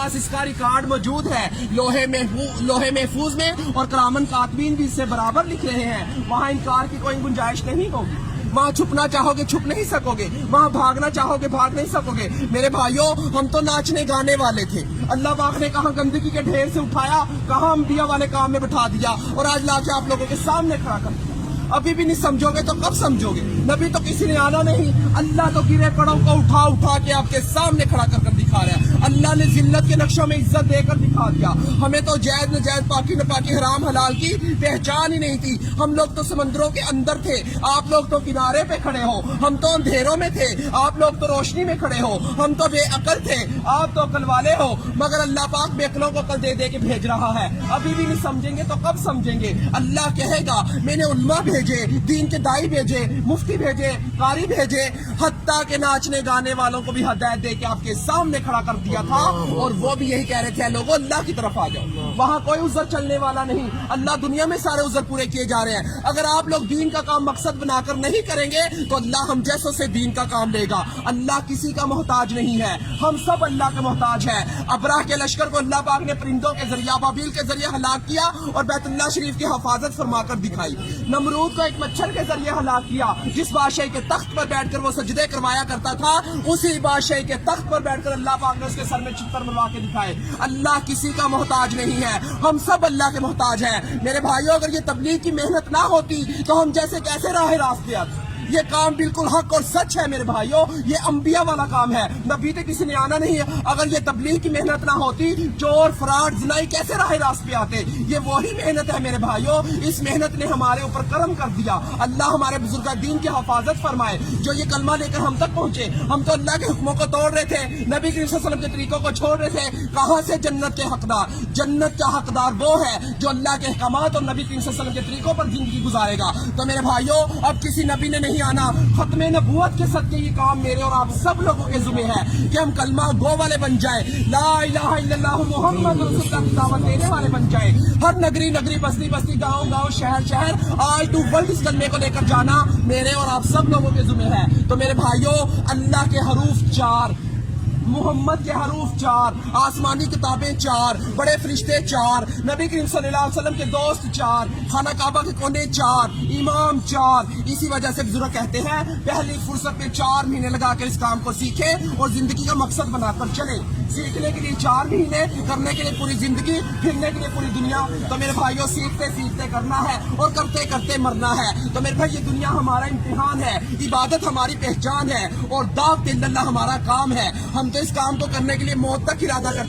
पास इसका रिकॉर्ड मौजूद है लोहे महफूज में, और करामन कातबीन भी इससे बराबर लिख रहे हैं। वहाँ इनकार की कोई गुंजाइश नहीं होगी। वहाँ छुपना चाहोगे छुप नहीं सकोगे, वहाँ भागना चाहोगे भाग नहीं सकोगे। मेरे भाइयों, हम तो नाचने गाने वाले थे, अल्लाह पाक ने कहाँ गंदगी के ढेर से उठाया, कहाँ अंबिया वाले काम में बिठा दिया, और आज लाके आप लोगों के सामने खड़ा कर दिया। अभी भी नहीं समझोगे तो कब समझोगे? नबी तो किसी ने आना नहीं, अल्लाह तो गिरे पड़ों को उठा उठा के आपके सामने खड़ा कर दिखा रहा है। अल्लाह ने जिल्लत के नक्शों में इज्जत देकर दिखा दिया। हमें तो जायज नजायज पाकी न पाकी हराम हलाल की पहचान ही नहीं थी। हम लोग तो समंदरों के अंदर थे, आप लोग तो किनारे पे खड़े हो। हम तो अंधेरों में थे, आप लोग तो रोशनी में खड़े हो। हम तो बेअकल थे, आप तो अकल वाले हो। मगर अल्लाह पाक बेअकलों को अकल दे दे के भेज रहा है। अभी भी नहीं समझेंगे तो कब समझेंगे? अल्लाह कहेगा मैंने उल्मा भेजे, दीन के दाई भेजे, मुफ्ती भेजे, कारी भेजे, हत्ता के नाचने गाने वालों को भी हदायत दे के आपके सामने खड़ा कर दिया था। और वो भी यही कह रहे थे लोगों अल्लाह की तरफ आ जाओ। वहाँ कोई उज़र चलने वाला नहीं, अल्लाह दुनिया में सारे उज़र पूरे किए जा रहे हैं। अगर आप लोग दीन का काम मकसद बनाकर नहीं करेंगे तो अल्लाह हम जैसों से दीन का काम लेगा। अल्लाह किसी का मोहताज नहीं है, हम सब अल्लाह के मोहताज हैं। अबराह के लश्कर को अल्लाह पाक ने परिंदों के जरिए अबाबील के जरिए हलाक किया और बैतुल्लाह शरीफ की हिफाजत फरमाकर दिखाई। नमरूद को एक मच्छर के जरिए हलाक किया, जिस बादशाह के तख्त पर बैठकर वो सजदे करवाया करता था, उसी बादशाह के तख्त पर बैठकर अल्लाह पाक ने उसके सर में चित्तर मरवा के दिखाए। अल्लाह किसी का मोहताज नहीं है, हम सब अल्लाह के मोहताज हैं। मेरे भाइयों, अगर ये तबलीग की मेहनत ना होती तो हम जैसे कैसे राह रास्ते आते? ये काम बिल्कुल हक और सच है मेरे भाइयों, ये अंबिया वाला काम है, नबी तो किसी ने आना नहीं है। अगर ये तबलीग की मेहनत ना होती, चोर फराड जिनाई कैसे राह रास्त पे आते? ये वही मेहनत है मेरे भाइयों, इस मेहनत ने हमारे ऊपर करम कर दिया। अल्लाह हमारे बुजुर्ग दीन की हिफाजत फरमाए, जो ये कलमा लेकर हम तक पहुंचे। हम तो अल्लाह के हुक्मों को तोड़ रहे थे, नबी करीम सल्लल्लाहु अलैहि वसल्लम के तरीकों को छोड़ रहे थे। कहाँ से जन्नत के हकदार? जन्नत का हकदार वो है जो अल्लाह के अहकामात और नबी करीम सल्लल्लाहु अलैहि वसल्लम के तरीकों पर जिंदगी गुजारेगा। तो मेरे भाइयों, अब किसी नबी ने नहीं आना, खत्मे नबूवत के सदके ये काम मेरे और आप सब लोगों के जुम्मे है कि हम कलमा गो वाले बन जाए, ला इलाहा इल्लल्लाह मुहम्मद रसूलुल्लाह की दावत देने वाले बन जाए। हर नगरी नगरी, बस्ती बस्ती, गांव गांव, शहर शहर, ऑल टू वर्ल्ड इस कलमे को लेकर जाना मेरे और आप सब लोगों के जुम्मे है। तो मेरे भाइयों, अल्लाह के हरूफ 4, मुहम्मद के हरूफ 4, आसमानी किताबें 4, बड़े फरिश्ते 4, नबी करीम सल्लल्लाहु अलैहि वसल्लम के दोस्त 4, खाना काबा के कोने 4, इमाम 4। इसी वजह से बुजुर्ग कहते हैं पहली फुर्सत में 4 महीने लगाकर इस काम को सीखे और जिंदगी का मकसद बनाकर चले। सीखने के लिए 4 महीने, करने के लिए पूरी जिंदगी, फिरने के लिए पूरी दुनिया। तो मेरे भाइयों, सीखते सीखते करना है और करते करते मरना है। तो मेरे भाई, ये दुनिया हमारा इम्तिहान है, इबादत हमारी पहचान है और दाव इल्लल्लाह हमारा काम है। हम तो इस काम को करने के लिए मौत तक इरादा करते